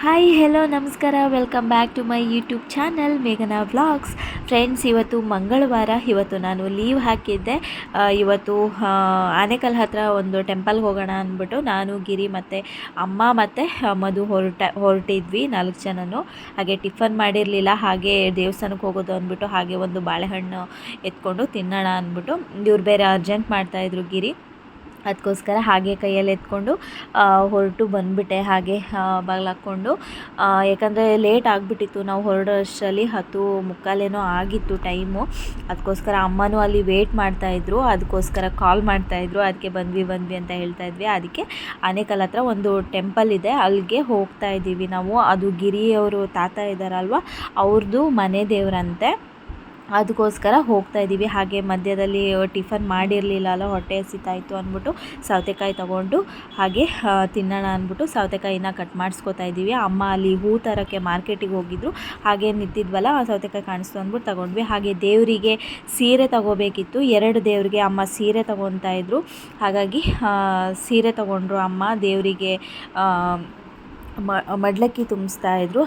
Hi hello ನಮಸ್ಕಾರ, welcome back to my YouTube channel ಮೇಘನಾ vlogs. Friends, ಇವತ್ತು ಮಂಗಳವಾರ. ಇವತ್ತು ನಾನು ಲೀವ್ ಹಾಕಿದ್ದೆ. ಇವತ್ತು ಆನೇಕಲ್ ಹತ್ರ ಒಂದು ಟೆಂಪಲ್ಗೆ ಹೋಗೋಣ ಅಂದ್ಬಿಟ್ಟು ನಾನು, ಗಿರಿ ಮತ್ತು ಅಮ್ಮ ಮತ್ತು ಮಧು ಹೊರಟಿದ್ವಿ 4 ಜನನು. ಹಾಗೆ ಟಿಫನ್ ಮಾಡಿರಲಿಲ್ಲ, ಹಾಗೆ ದೇವಸ್ಥಾನಕ್ಕೆ ಹೋಗೋದು ಅಂದ್ಬಿಟ್ಟು ಹಾಗೆ ಒಂದು ಬಾಳೆಹಣ್ಣು ಎತ್ಕೊಂಡು ತಿನ್ನೋಣ ಅಂದ್ಬಿಟ್ಟು. ಇವ್ರು ಬೇರೆ ಅರ್ಜೆಂಟ್ ಮಾಡ್ತಾಯಿದ್ರು ಗಿರಿ, ಅದಕ್ಕೋಸ್ಕರ ಹಾಗೆ ಕೈಯಲ್ಲಿ ಎತ್ಕೊಂಡು ಹೊರಟು ಬಂದುಬಿಟ್ಟೆ. ಹಾಗೆ ಬಾಗಿಲು ಹಾಕ್ಕೊಂಡು, ಯಾಕಂದರೆ ಲೇಟ್ ಆಗಿಬಿಟ್ಟಿತ್ತು. ನಾವು ಹೊರಡೋಷ್ಟರಲ್ಲಿ 10:45 ಆಗಿತ್ತು ಟೈಮು. ಅದಕ್ಕೋಸ್ಕರ ಅಮ್ಮನೂ ಅಲ್ಲಿ ವೇಟ್ ಮಾಡ್ತಾಯಿದ್ರು, ಅದಕ್ಕೋಸ್ಕರ ಕಾಲ್ ಮಾಡ್ತಾಯಿದ್ರು. ಅದಕ್ಕೆ ಬಂದ್ವಿ ಅಂತ ಹೇಳ್ತಾಯಿದ್ವಿ. ಅದಕ್ಕೆ ಆನೇಕಲ್ ಹತ್ರ ಒಂದು ಟೆಂಪಲ್ ಇದೆ, ಅಲ್ಲಿಗೆ ಹೋಗ್ತಾ ಇದ್ದೀವಿ ನಾವು. ಅದು ಗಿರಿಯವರು ತಾತ ಇದ್ದಾರಲ್ವ, ಅವ್ರದ್ದು ಮನೆ ದೇವರಂತೆ, ಅದಕ್ಕೋಸ್ಕರ ಹೋಗ್ತಾ ಇದ್ದೀವಿ. ಹಾಗೆ ಮಧ್ಯದಲ್ಲಿ ಟಿಫನ್ ಮಾಡಿರಲಿಲ್ಲ ಅಲ್ಲ, ಹೊಟ್ಟೆ ಹಸಿತಾಯಿತ್ತು ಅಂದ್ಬಿಟ್ಟು ಸೌತೆಕಾಯಿ ತೊಗೊಂಡು ಹಾಗೆ ತಿನ್ನೋಣ ಅಂದ್ಬಿಟ್ಟು ಸೌತೆಕಾಯಿನ ಕಟ್ ಮಾಡಿಸ್ಕೊತಾ ಇದ್ದೀವಿ. ಅಮ್ಮ ಅಲ್ಲಿ ಹೂ ತರೋಕ್ಕೆ ಮಾರ್ಕೆಟಿಗೆ ಹೋಗಿದ್ರು, ಹಾಗೆ ನಿಂತಿದ್ವಲ್ಲ, ಸೌತೆಕಾಯಿ ಕಾಣಿಸ್ತು ಅಂದ್ಬಿಟ್ಟು ತೊಗೊಂಡ್ವಿ. ಹಾಗೆ ದೇವರಿಗೆ ಸೀರೆ ತೊಗೋಬೇಕಿತ್ತು, 2 ದೇವರಿಗೆ ಅಮ್ಮ ಸೀರೆ ತೊಗೊತಾ ಇದ್ರು. ಹಾಗಾಗಿ ಸೀರೆ ತೊಗೊಂಡ್ರು ಅಮ್ಮ. ದೇವರಿಗೆ ಮಡ್ಲಕ್ಕಿ ತುಂಬಿಸ್ತಾ ಇದ್ರು.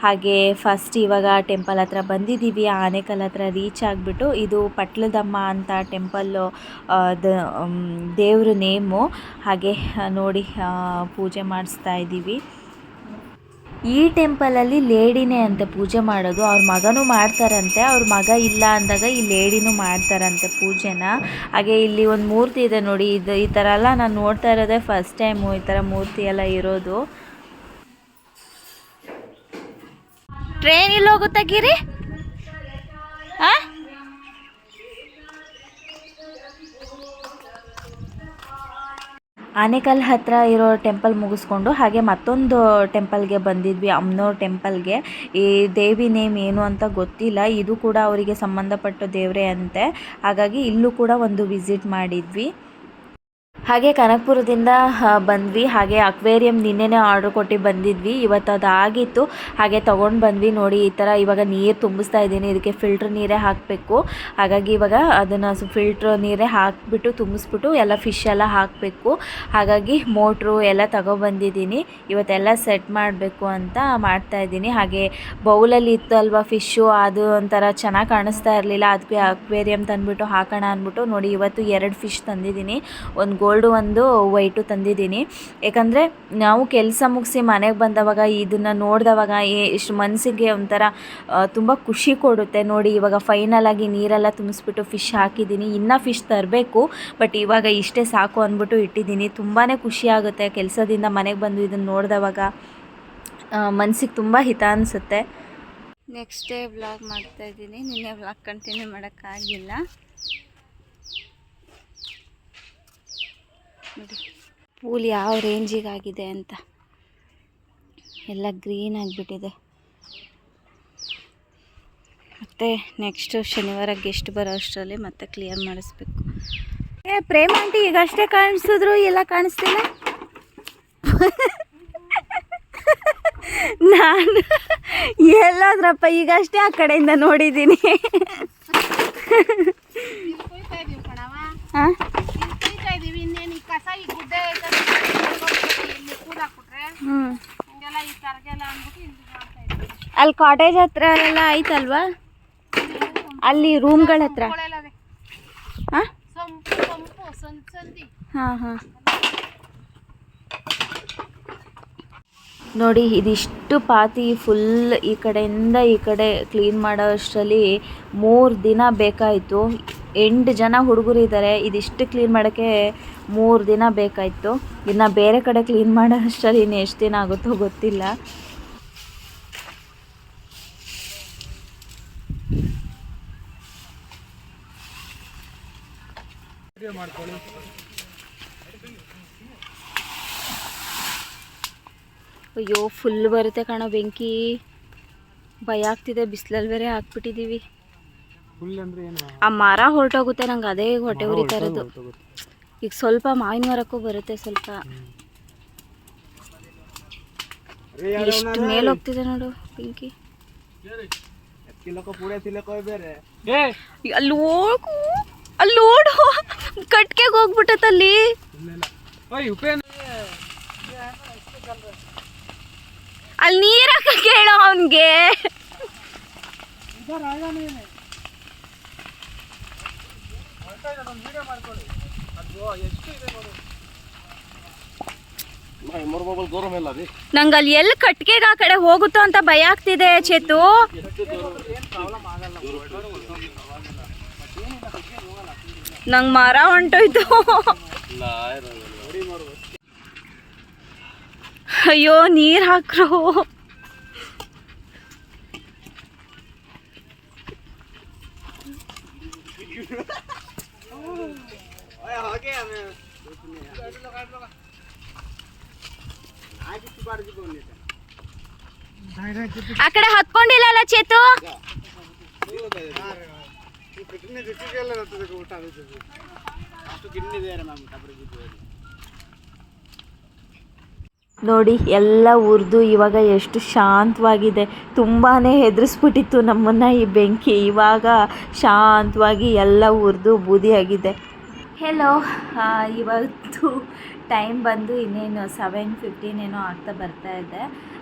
ಹಾಗೆ ಫಸ್ಟ್ ಇವಾಗ ಟೆಂಪಲ್ ಹತ್ರ ಬಂದಿದ್ದೀವಿ. ಆನೇಕಲ್ ಹತ್ರ ರೀಚ್ ಆಗಿಬಿಟ್ಟು, ಇದು ಪಟ್ಲದಮ್ಮ ಅಂತ ಟೆಂಪಲ್ಲು ದೇವ್ರ ನೇಮು. ಹಾಗೆ ನೋಡಿ ಪೂಜೆ ಮಾಡಿಸ್ತಾ ಇದ್ದೀವಿ. ಈ ಟೆಂಪಲಲ್ಲಿ ಲೇಡಿನೇ ಅಂತೆ ಪೂಜೆ ಮಾಡೋದು. ಅವ್ರ ಮಗನೂ ಮಾಡ್ತಾರಂತೆ, ಅವ್ರ ಮಗ ಇಲ್ಲ ಅಂದಾಗ ಈ ಲೇಡಿನೂ ಮಾಡ್ತಾರಂತೆ ಪೂಜೆನ. ಹಾಗೆ ಇಲ್ಲಿ ಒಂದು ಮೂರ್ತಿ ಇದೆ ನೋಡಿ, ಈ ಥರ ಎಲ್ಲ ನಾನು ನೋಡ್ತಾ ಇರೋದೇ ಫಸ್ಟ್ ಟೈಮು, ಈ ಥರ ಮೂರ್ತಿ ಎಲ್ಲ ಇರೋದು. ಟ್ರೈನ್ ಇಲ್ಲಿ ಹೋಗುತ್ತಾ ಗಿರಿ? ಆನೇಕಲ್ ಹತ್ರ ಇರೋ ಟೆಂಪಲ್ ಮುಗಿಸ್ಕೊಂಡು ಹಾಗೆ ಮತ್ತೊಂದು ಟೆಂಪಲ್ಗೆ ಬಂದಿದ್ವಿ, ಅಮ್ನೋರ್ ಟೆಂಪಲ್ಗೆ. ಈ ದೇವಿ ನೇಮ್ ಏನು ಅಂತ ಗೊತ್ತಿಲ್ಲ, ಇದು ಕೂಡ ಅವರಿಗೆ ಸಂಬಂಧಪಟ್ಟ ದೇವರೇ ಅಂತೆ. ಹಾಗಾಗಿ ಇಲ್ಲೂ ಕೂಡ ಒಂದು ವಿಸಿಟ್ ಮಾಡಿದ್ವಿ. ಹಾಗೆ ಕನಕಪುರದಿಂದ ಬಂದ್ವಿ. ಹಾಗೆ ಅಕ್ವೇರಿಯಂ ನಿನ್ನೆನೇ ಆರ್ಡ್ರ್ ಕೊಟ್ಟು ಬಂದಿದ್ವಿ, ಇವತ್ತು ಅದು ಆಗಿತ್ತು. ಹಾಗೆ ತೊಗೊಂಡು ಬಂದ್ವಿ. ನೋಡಿ ಈ ಥರ ಇವಾಗ ನೀರು ತುಂಬಿಸ್ತಾ ಇದ್ದೀನಿ, ಇದಕ್ಕೆ ಫಿಲ್ಟ್ರ್ ನೀರೇ ಹಾಕಬೇಕು. ಹಾಗಾಗಿ ಇವಾಗ ಅದನ್ನು ಫಿಲ್ಟ್ರ್ ನೀರೇ ಹಾಕಿಬಿಟ್ಟು ತುಂಬಿಸ್ಬಿಟ್ಟು ಎಲ್ಲ ಫಿಶ್ ಎಲ್ಲ ಹಾಕಬೇಕು. ಹಾಗಾಗಿ ಮೋಟ್ರು ಎಲ್ಲ ತಗೊಬಂದಿದ್ದೀನಿ, ಇವತ್ತೆಲ್ಲ ಸೆಟ್ ಮಾಡಬೇಕು ಅಂತ ಮಾಡ್ತಾಯಿದ್ದೀನಿ. ಹಾಗೆ ಬೌಲಲ್ಲಿ ಇತ್ತು ಅಲ್ವಾ ಫಿಶ್ಶು, ಅದು ಒಂಥರ ಚೆನ್ನಾಗಿ ಕಾಣಿಸ್ತಾ ಇರಲಿಲ್ಲ, ಅದಕ್ಕೆ ಅಕ್ವೇರಿಯಂ ತಂದುಬಿಟ್ಟು ಹಾಕೋಣ ಅಂದ್ಬಿಟ್ಟು ನೋಡಿ ಇವತ್ತು 2 ಫಿಶ್ ತಂದಿದ್ದೀನಿ, ಒಂದು ಗೋಲ್ಡು ಒಂದು ವೈಟು ತಂದಿದ್ದೀನಿ. ಯಾಕಂದರೆ ನಾವು ಕೆಲಸ ಮುಗಿಸಿ ಮನೆಗೆ ಬಂದವಾಗ ಇದನ್ನು ನೋಡಿದವಾಗ ಇಷ್ಟು ಮನಸ್ಸಿಗೆ ಒಂಥರ ತುಂಬ ಖುಷಿ ಕೊಡುತ್ತೆ. ನೋಡಿ ಇವಾಗ ಫೈನಲ್ ಆಗಿ ನೀರೆಲ್ಲ ತುಂಬಿಸ್ಬಿಟ್ಟು ಫಿಶ್ ಹಾಕಿದ್ದೀನಿ. ಇನ್ನೂ ಫಿಶ್ ತರಬೇಕು, ಬಟ್ ಇವಾಗ ಇಷ್ಟೇ ಸಾಕು ಅಂದ್ಬಿಟ್ಟು ಇಟ್ಟಿದ್ದೀನಿ. ತುಂಬಾ ಖುಷಿ ಆಗುತ್ತೆ ಕೆಲಸದಿಂದ ಮನೆಗೆ ಬಂದು ಇದನ್ನು ನೋಡಿದವಾಗ, ಮನಸ್ಸಿಗೆ ತುಂಬ ಹಿತ ಅನಿಸುತ್ತೆ. ನೆಕ್ಸ್ಟ್ ಡೇ ವ್ಲಾಗ್ ಮಾಡ್ತಾಯಿದ್ದೀನಿ. ನಿನ್ನೆ ವ್ಲಾಗ್ ಕಂಟಿನ್ಯೂ ಮಾಡೋಕ್ಕಾಗಿಲ್ಲ. ನೋಡಿ ಪೂಲ್ ಯಾವ ರೇಂಜಿಗಾಗಿದೆ ಅಂತ, ಎಲ್ಲ ಗ್ರೀನ್ ಆಗಿಬಿಟ್ಟಿದೆ. ಮತ್ತು ನೆಕ್ಸ್ಟು ಶನಿವಾರ ಗೆಸ್ಟ್ ಬರೋ ಅಷ್ಟರಲ್ಲಿ ಮತ್ತೆ ಕ್ಲಿಯರ್ ಮಾಡಿಸ್ಬೇಕು. ಪ್ರೇಮ್ ಆಂಟಿ ಈಗಷ್ಟೇ ಕಾಣಿಸಿದ್ರು, ಎಲ್ಲ ಕಾಣಿಸ್ತಿಲ್ಲ. ನಾನು ಎಲ್ಲೋದ್ರಪ್ಪ, ಈಗಷ್ಟೇ ಆ ಕಡೆಯಿಂದ ನೋಡಿದ್ದೀನಿ. ಹಾಂ ಅಲ್ಲಿ ಕಾಟೇಜ್ ಹತ್ರ ಎಲ್ಲ ಐತಲ್ವಾ, ಅಲ್ಲಿ ರೂಮ್ಗಳ ಹತ್ರ. ಹಾಂ ಹಾಂ ನೋಡಿ, ಇದಿಷ್ಟು ಪಾತಿ ಫುಲ್ ಈ ಕಡೆಯಿಂದ ಈ ಕಡೆ ಕ್ಲೀನ್ ಮಾಡೋ ಅಷ್ಟರಲ್ಲಿ 3 ದಿನ ಬೇಕಾಯಿತು. 8 ಜನ ಹುಡುಗರು ಇದ್ದಾರೆ, ಇದಿಷ್ಟು ಕ್ಲೀನ್ ಮಾಡೋಕ್ಕೆ 3 ದಿನ ಬೇಕಾಯಿತು. ಇನ್ನು ಬೇರೆ ಕಡೆ ಕ್ಲೀನ್ ಮಾಡೋ ಅಷ್ಟರಲ್ಲಿ ಇನ್ನು ಎಷ್ಟು ದಿನ ಆಗುತ್ತೋ ಗೊತ್ತಿಲ್ಲ. ಅಯ್ಯೋ ಫುಲ್ ಬರುತ್ತೆ ಕಾಣೋ ಬೆಂಕಿ, ಭಯ ಆಗ್ತಿದೆ. ಬಿಸಿಲಲ್ಲಿ ಬೇರೆ ಹಾಕ್ಬಿಟ್ಟಿದ್ದೀವಿ. ಆ ಮರ ಹೊರಟೋಗುತ್ತೆ, ನಂಗೆ ಅದೇ ಹೊಟ್ಟೆ ಉರಿತಾ ಇರೋದು. ಈಗ ಸ್ವಲ್ಪ ಮಾವಿನ ಮರಕ್ಕೂ ಬರುತ್ತೆ ಸ್ವಲ್ಪ. ಎಷ್ಟು ಮೇಲೆ ಹೋಗ್ತಿದೆ ನೋಡು ಬೆಂಕಿ. ಅಲ್ಲಿ ನೋಡು, ಕಟ್ಗೆಗೆ ಹೋಗ್ಬಿಟ್ಟಲ್ಲಿ. ಅಲ್ಲಿ ನೀರಕ್ಕ ಕೇಳೋ ಅವನಿಗೆ. ನಂಗೆ ಅಲ್ಲಿ ಎಲ್ಲಿ ಕಟ್ಗೆಗ ಆ ಕಡೆ ಹೋಗುತ್ತೋ ಅಂತ ಭಯ ಆಗ್ತಿದೆ ಚೇತು. ನಂಗೆ ಮರ ಹೊಂಟೋಯ್ತು. ಅಯ್ಯೋ ನೀರ್ ಹಾಕ್ರು. ಆ ಕಡೆ ಹತ್ಕೊಂಡಿಲ್ಲ ಚೇತು. ನೋಡಿ ಎಲ್ಲ ಉರಿದು ಇವಾಗ ಎಷ್ಟು ಶಾಂತವಾಗಿದೆ. ತುಂಬಾ ಹೆದರಿಸ್ಬಿಟ್ಟಿತ್ತು ನಮ್ಮನ್ನು ಈ ಬೆಂಕಿ. ಇವಾಗ ಶಾಂತವಾಗಿ ಎಲ್ಲ ಉರಿದು ಬೂದಿಯಾಗಿದೆ. ಹೆಲೋ, ಇವತ್ತು ಟೈಮ್ ಬಂದು ಇನ್ನೇನು 7:15 ಏನೋ ಆಗ್ತಾ ಬರ್ತಾ ಇದೆ.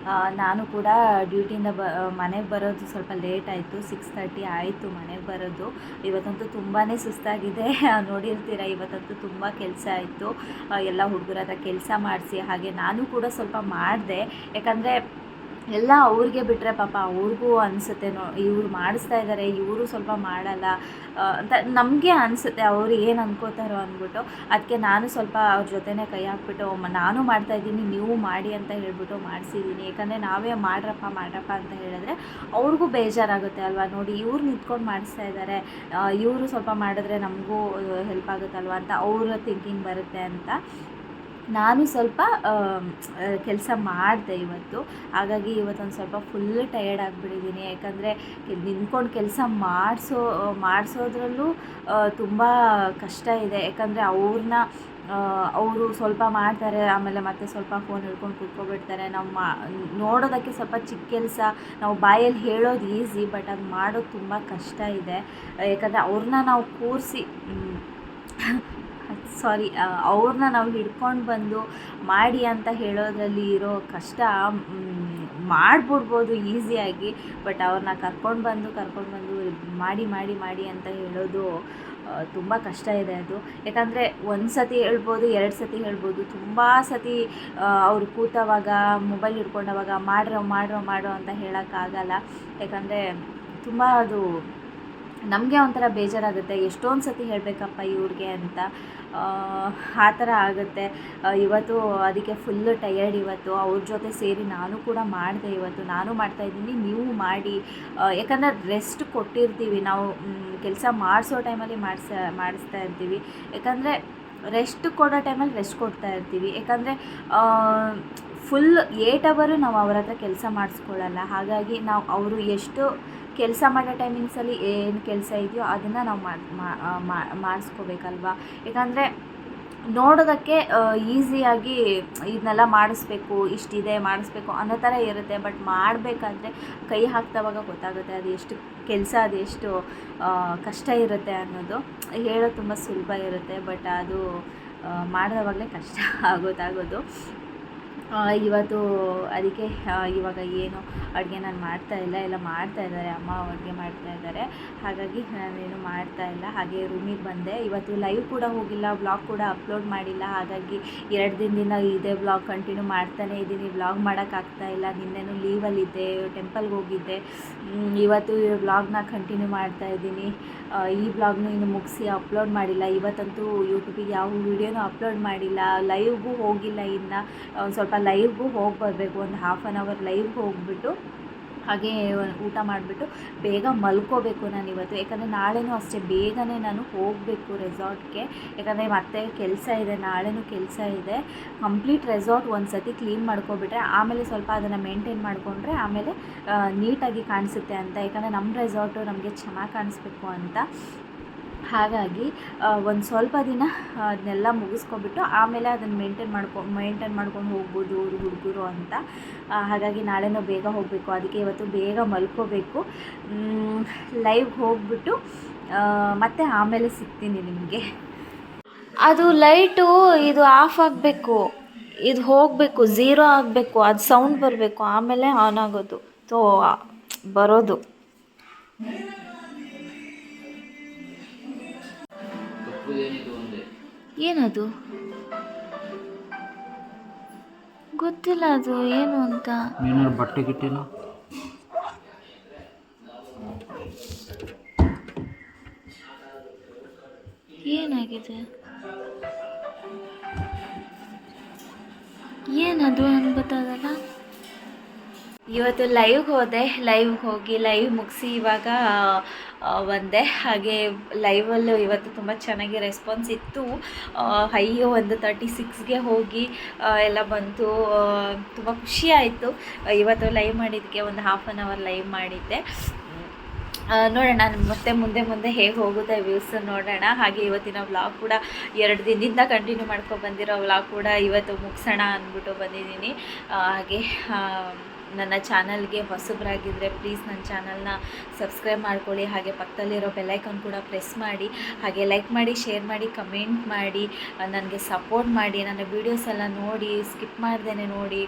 ನಾನು ಕೂಡ ಡ್ಯೂಟಿಯಿಂದ ಮನೆಗೆ ಬರೋದು ಸ್ವಲ್ಪ ಲೇಟ್ ಆಯಿತು. 6:30 ಆಯಿತು ಮನೆಗೆ ಬರೋದು. ಇವತ್ತಂತೂ ತುಂಬಾ ಸುಸ್ತಾಗಿದೆ. ನೋಡಿರ್ತೀರ, ಇವತ್ತಂತೂ ತುಂಬ ಕೆಲಸ ಆಯಿತು. ಎಲ್ಲ ಹುಡುಗರ ಹತ್ರ ಕೆಲಸ ಮಾಡಿಸಿ, ಹಾಗೆ ನಾನು ಕೂಡ ಸ್ವಲ್ಪ ಮಾಡಿದೆ. ಯಾಕಂದರೆ ಎಲ್ಲ ಅವ್ರಿಗೆ ಬಿಟ್ಟರೆ ಪಾಪ ಅವ್ರಿಗೂ ಅನಿಸುತ್ತೆ, ಇವ್ರು ಮಾಡಿಸ್ತಾ ಇದ್ದಾರೆ, ಇವರು ಸ್ವಲ್ಪ ಮಾಡಲ್ಲ ಅಂತ ನಮಗೆ ಅನಿಸುತ್ತೆ. ಅವರು ಏನು ಅನ್ಕೋತಾರೋ ಅಂದ್ಬಿಟ್ಟು ಅದಕ್ಕೆ ನಾನು ಸ್ವಲ್ಪ ಅವ್ರ ಜೊತೆನೇ ಕೈ ಹಾಕ್ಬಿಟ್ಟು ನಾನು ಮಾಡ್ತಾಯಿದ್ದೀನಿ, ನೀವು ಮಾಡಿ ಅಂತ ಹೇಳ್ಬಿಟ್ಟು ಮಾಡಿಸಿದ್ದೀನಿ. ಯಾಕಂದರೆ ನಾವೇ ಮಾಡ್ರಪ್ಪ ಅಂತ ಹೇಳಿದ್ರೆ ಅವ್ರಿಗೂ ಬೇಜಾರಾಗುತ್ತೆ ಅಲ್ವಾ. ನೋಡಿ, ಇವ್ರು ನಿಂತ್ಕೊಂಡು ಮಾಡಿಸ್ತಾ ಇದ್ದಾರೆ, ಇವರು ಸ್ವಲ್ಪ ಮಾಡಿದ್ರೆ ನಮಗೂ ಹೆಲ್ಪ್ ಆಗುತ್ತಲ್ವ ಅಂತ ಅವ್ರ ಥಿಂಕಿಂಗ್ ಬರುತ್ತೆ ಅಂತ ನಾನು ಸ್ವಲ್ಪ ಕೆಲಸ ಮಾಡಿದೆ ಇವತ್ತು. ಹಾಗಾಗಿ ಇವತ್ತೊಂದು ಸ್ವಲ್ಪ ಫುಲ್ ಟಯರ್ಡ್ ಆಗಿಬಿಟ್ಟಿದ್ದೀನಿ. ಯಾಕಂದರೆ ನಿಂತ್ಕೊಂಡು ಕೆಲಸ ಮಾಡಿಸೋದ್ರಲ್ಲೂ ತುಂಬ ಕಷ್ಟ ಇದೆ. ಯಾಕಂದರೆ ಅವರು ಸ್ವಲ್ಪ ಮಾಡ್ತಾರೆ, ಆಮೇಲೆ ಮತ್ತೆ ಸ್ವಲ್ಪ ಫೋನ್ ಹಿಡ್ಕೊಂಡು ಕೂತ್ಕೊಬಿಡ್ತಾರೆ. ನಾವು ನೋಡೋದಕ್ಕೆ ಸ್ವಲ್ಪ ಚಿಕ್ಕ ಕೆಲಸ, ನಾವು ಬಾಯಲ್ಲಿ ಹೇಳೋದು ಈಸಿ, ಬಟ್ ಅದು ಮಾಡೋದು ತುಂಬ ಕಷ್ಟ ಇದೆ. ಯಾಕಂದರೆ ಅವ್ರನ್ನ ನಾವು ಕೂರಿಸಿ ಅವ್ರನ್ನ ನಾವು ಹಿಡ್ಕೊಂಡು ಬಂದು ಮಾಡಿ ಅಂತ ಹೇಳೋದ್ರಲ್ಲಿ ಇರೋ ಕಷ್ಟ ಮಾಡಿಬಿಡ್ಬೋದು ಈಸಿಯಾಗಿ. ಬಟ್ ಅವ್ರನ್ನ ಕರ್ಕೊಂಡು ಬಂದು ಮಾಡಿ ಅಂತ ಹೇಳೋದು ತುಂಬ ಕಷ್ಟ ಇದೆ ಅದು. ಯಾಕಂದರೆ ಒಂದು ಸತಿ ಹೇಳ್ಬೋದು, 2 ಸತಿ ಹೇಳ್ಬೋದು, ತುಂಬ ಸತಿ ಅವರು ಕೂತವಾಗ ಮೊಬೈಲ್ ಹಿಡ್ಕೊಂಡವಾಗ ಮಾಡ್ರೋ ಅಂತ ಹೇಳೋಕ್ಕಾಗಲ್ಲ. ಯಾಕಂದರೆ ತುಂಬ ಅದು ನಮಗೆ ಒಂಥರ ಬೇಜಾರಾಗುತ್ತೆ. ಎಷ್ಟೊಂದು ಸತಿ ಹೇಳಬೇಕಪ್ಪ ಇವ್ರಿಗೆ ಅಂತ ಆ ಥರ ಆಗುತ್ತೆ. ಇವತ್ತು ಅದಕ್ಕೆ ಫುಲ್ಲು ಟಯರ್ಡ್. ಇವತ್ತು ಅವ್ರ ಜೊತೆ ಸೇರಿ ನಾನು ಕೂಡ ಮಾಡಿದೆ. ಇವತ್ತು ನಾನು ಮಾಡ್ತಾಯಿದ್ದೀನಿ, ನೀವು ಮಾಡಿ. ಯಾಕಂದರೆ ರೆಸ್ಟ್ ಕೊಟ್ಟಿರ್ತೀವಿ ನಾವು, ಕೆಲಸ ಮಾಡಿಸೋ ಟೈಮಲ್ಲಿ ಮಾಡಿಸ್ತಾ ಇರ್ತೀವಿ. ಯಾಕಂದರೆ ರೆಸ್ಟ್ ಕೊಡೋ ಟೈಮಲ್ಲಿ ರೆಸ್ಟ್ ಕೊಡ್ತಾ ಇರ್ತೀವಿ. ಯಾಕಂದರೆ ಫುಲ್ 8 ಅವರು ನಾವು ಅವ್ರ ಹತ್ರ ಕೆಲಸ ಮಾಡಿಸ್ಕೊಳ್ಳಲ್ಲ. ಹಾಗಾಗಿ ನಾವು ಅವರು ಎಷ್ಟು ಕೆಲಸ ಮಾಡೋ ಟೈಮಿಂಗ್ಸಲ್ಲಿ ಏನು ಕೆಲಸ ಇದೆಯೋ ಅದನ್ನು ನಾವು ಮಾಡಿಸ್ಕೋಬೇಕಲ್ವ. ಯಾಕಂದರೆ ನೋಡೋದಕ್ಕೆ ಈಸಿಯಾಗಿ ಇದನ್ನೆಲ್ಲ ಮಾಡಿಸ್ಬೇಕು, ಇಷ್ಟಿದೆ ಮಾಡಿಸ್ಬೇಕು ಅನ್ನೋ ಥರ ಇರುತ್ತೆ. ಬಟ್ ಮಾಡಬೇಕಾದ್ರೆ ಕೈ ಹಾಕ್ದವಾಗ ಗೊತ್ತಾಗುತ್ತೆ ಅದು ಎಷ್ಟು ಕೆಲಸ, ಅದು ಎಷ್ಟು ಕಷ್ಟ ಇರುತ್ತೆ ಅನ್ನೋದು. ಹೇಳೋದು ತುಂಬ ಸುಲಭ ಇರುತ್ತೆ, ಬಟ್ ಅದು ಮಾಡಿದವಾಗಲೇ ಕಷ್ಟ ಗೊತ್ತಾಗೋದು. ಇವತ್ತು ಅದಕ್ಕೆ ಇವಾಗ ಏನು ಅಡುಗೆ ನಾನು ಮಾಡ್ತಾಯಿಲ್ಲ, ಎಲ್ಲ ಮಾಡ್ತಾಯಿದ್ದಾರೆ, ಅಮ್ಮ ಅಡುಗೆ ಮಾಡ್ತಾಯಿದ್ದಾರೆ. ಹಾಗಾಗಿ ನಾನೇನು ಮಾಡ್ತಾಯಿಲ್ಲ. ಹಾಗೆ ರೂಮಿಗೆ ಬಂದೆ. ಇವತ್ತು ಲೈವ್ ಕೂಡ ಹೋಗಿಲ್ಲ, ವ್ಲಾಗ್ ಕೂಡ ಅಪ್ಲೋಡ್ ಮಾಡಿಲ್ಲ. ಹಾಗಾಗಿ 2 ದಿನದಿಂದ ಇದೇ ವ್ಲಾಗ್ ಕಂಟಿನ್ಯೂ ಮಾಡ್ತಾನೇ ಇದ್ದೀನಿ. ವ್ಲಾಗ್ ಮಾಡೋಕ್ಕಾಗ್ತಾಯಿಲ್ಲ. ನಿನ್ನೆನೂ ಲೀವಲ್ಲಿದ್ದೆ, ಟೆಂಪಲ್ಗೆ ಹೋಗಿದ್ದೆ. ಇವತ್ತು ಈ ವ್ಲಾಗ್ನ ಕಂಟಿನ್ಯೂ ಮಾಡ್ತಾಯಿದ್ದೀನಿ. ಈ ವ್ಲಾಗ್ನು ಇನ್ನು ಮುಗಿಸಿ ಅಪ್ಲೋಡ್ ಮಾಡಿಲ್ಲ. ಇವತ್ತಂತೂ ಯೂಟ್ಯೂಬಿಗೆ ಯಾವ ವೀಡಿಯೋನೂ ಅಪ್ಲೋಡ್ ಮಾಡಿಲ್ಲ. ಲೈವ್ಗೂ ಹೋಗಿಲ್ಲ. ಇನ್ನು ಸ್ವಲ್ಪ ಲೈವ್ಗೂ ಹೋಗಿ ಬರಬೇಕು. ಒಂದು 1/2 ಅವರ್ ಲೈವ್ಗೆ ಹೋಗ್ಬಿಟ್ಟು ಹಾಗೆ ಊಟ ಮಾಡಿಬಿಟ್ಟು ಬೇಗ ಮಲ್ಕೋಬೇಕು ನಾನು ಇವತ್ತು. ಯಾಕಂದರೆ ನಾಳೆನೂ ಅಷ್ಟೇ ಬೇಗನೆ ನಾನು ಹೋಗಬೇಕು ರೆಸಾರ್ಟ್ಗೆ. ಯಾಕಂದರೆ ಮತ್ತೆ ಕೆಲಸ ಇದೆ, ನಾಳೆನೂ ಕೆಲಸ ಇದೆ. ಕಂಪ್ಲೀಟ್ ರೆಸಾರ್ಟ್ ಒಂದು ಸತಿ ಕ್ಲೀನ್ ಮಾಡ್ಕೊಬಿಟ್ರೆ ಆಮೇಲೆ ಸ್ವಲ್ಪ ಅದನ್ನು ಮೇಂಟೈನ್ ಮಾಡಿಕೊಂಡ್ರೆ ಆಮೇಲೆ ನೀಟಾಗಿ ಕಾಣಿಸುತ್ತೆ ಅಂತ. ಯಾಕಂದರೆ ನಮ್ಮ ರೆಸಾರ್ಟು ನಮಗೆ ಚೆನ್ನಾಗಿ ಕಾಣಿಸ್ಬೇಕು ಅಂತ. ಹಾಗಾಗಿ ಒಂದು ಸ್ವಲ್ಪ ದಿನ ಅದನ್ನೆಲ್ಲ ಮುಗಿಸ್ಕೊಬಿಟ್ಟು ಆಮೇಲೆ ಅದನ್ನು ಮೇಂಟೈನ್ ಮಾಡ್ಕೊಂಡು ಹೋಗ್ಬೋದು ಹುಡುಗರು ಅಂತ. ಹಾಗಾಗಿ ನಾಳೆನೂ ಬೇಗ ಹೋಗಬೇಕು. ಅದಕ್ಕೆ ಇವತ್ತು ಬೇಗ ಮಲ್ಕೋಬೇಕು. ಲೈವ್ಗೆ ಹೋಗ್ಬಿಟ್ಟು ಮತ್ತೆ ಆಮೇಲೆ ಸಿಗ್ತೀನಿ ನಿಮಗೆ. ಅದು ಲೈಟು ಇದು ಆಫ್ ಆಗಬೇಕು. ಇದು ಹೋಗಬೇಕು, ಝೀರೋ ಆಗಬೇಕು, ಅದು ಸೌಂಡ್ ಬರಬೇಕು, ಆಮೇಲೆ ಆನ್ ಆಗೋದು. ಸೊ ಬರೋದು. ಏನದು ಗೊತ್ತಿಲ್ಲ, ಅದು ಏನು ಅಂತ. ಬಟ್ಟೆ ಗಿಟ್ಟಿಲ್ಲ. ಏನಾಗಿದೆ, ಏನದು ಅಂತ ಗೊತ್ತಾಗಲ್ಲ. ಇವತ್ತು ಲೈವ್ಗೆ ಹೋದೆ, ಲೈವ್ಗೆ ಹೋಗಿ ಲೈವ್ ಮುಗಿಸಿ ಇವಾಗ ಬಂದೆ. ಹಾಗೆ ಲೈವಲ್ಲೂ ಇವತ್ತು ತುಂಬ ಚೆನ್ನಾಗಿ ರೆಸ್ಪಾನ್ಸ್ ಇತ್ತು. ಹೈಯೋ ಒಂದು 36ಗೆ ಹೋಗಿ ಎಲ್ಲ ಬಂತು. ತುಂಬ ಖುಷಿ ಆಯಿತು. ಇವತ್ತು ಲೈವ್ ಮಾಡಿದ್ದಕ್ಕೆ ಒಂದು 1/2 ಅವರ್ ಲೈವ್ ಮಾಡಿದ್ದೆ. ನೋಡೋಣ ನಾನು ಮತ್ತೆ ಮುಂದೆ ಹೇಗೆ ಹೋಗುತ್ತೆ ವ್ಯೂಸ್ ನೋಡೋಣ. ಹಾಗೆ ಇವತ್ತಿನ ವ್ಲಾಗ್ ಕೂಡ 2 ದಿನದಿಂದ ಕಂಟಿನ್ಯೂ ಮಾಡ್ಕೊಂಡು ಬಂದಿರೋ ವ್ಲಾಗ್ ಕೂಡ ಇವತ್ತು ಮುಗಿಸೋಣ ಅಂದ್ಬಿಟ್ಟು ಬಂದಿದ್ದೀನಿ. ಹಾಗೆ ನನ್ನ ಚಾನಲ್ಗೆ ಹೊಸಬರಾಗಿದ್ದರೆ ಪ್ಲೀಸ್ ನನ್ನ ಚಾನಲ್ನ ಸಬ್ಸ್ಕ್ರೈಬ್ ಮಾಡ್ಕೊಳ್ಳಿ. ಹಾಗೆ ಪಕ್ಕದಲ್ಲಿರೋ ಬೆಲ್ಲೈಕನ್ ಕೂಡ ಪ್ರೆಸ್ ಮಾಡಿ. ಹಾಗೆ ಲೈಕ್ ಮಾಡಿ, ಶೇರ್ ಮಾಡಿ, ಕಮೆಂಟ್ ಮಾಡಿ, ನನಗೆ ಸಪೋರ್ಟ್ ಮಾಡಿ. ನನ್ನ ವೀಡಿಯೋಸ್ ಎಲ್ಲ ನೋಡಿ, ಸ್ಕಿಪ್ ಮಾಡ್ದೇ ನೋಡಿ.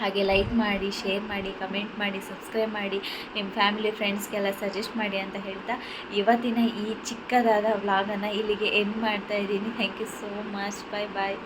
ಹಾಗೆ ಲೈಕ್ ಮಾಡಿ, ಶೇರ್ ಮಾಡಿ, ಕಮೆಂಟ್ ಮಾಡಿ, ಸಬ್ಸ್ಕ್ರೈಬ್ ಮಾಡಿ, ನಿಮ್ಮ ಫ್ಯಾಮಿಲಿ ಫ್ರೆಂಡ್ಸ್ಗೆಲ್ಲ ಸಜೆಸ್ಟ್ ಮಾಡಿ ಅಂತ ಹೇಳ್ತಾ ಇವತ್ತಿನ ಈ ಚಿಕ್ಕದಾದ ವ್ಲಾಗನ್ನು ಇಲ್ಲಿಗೆ ಎಂಡ್ ಮಾಡ್ತಾಯಿದ್ದೀನಿ. Thank you so much. Bye bye.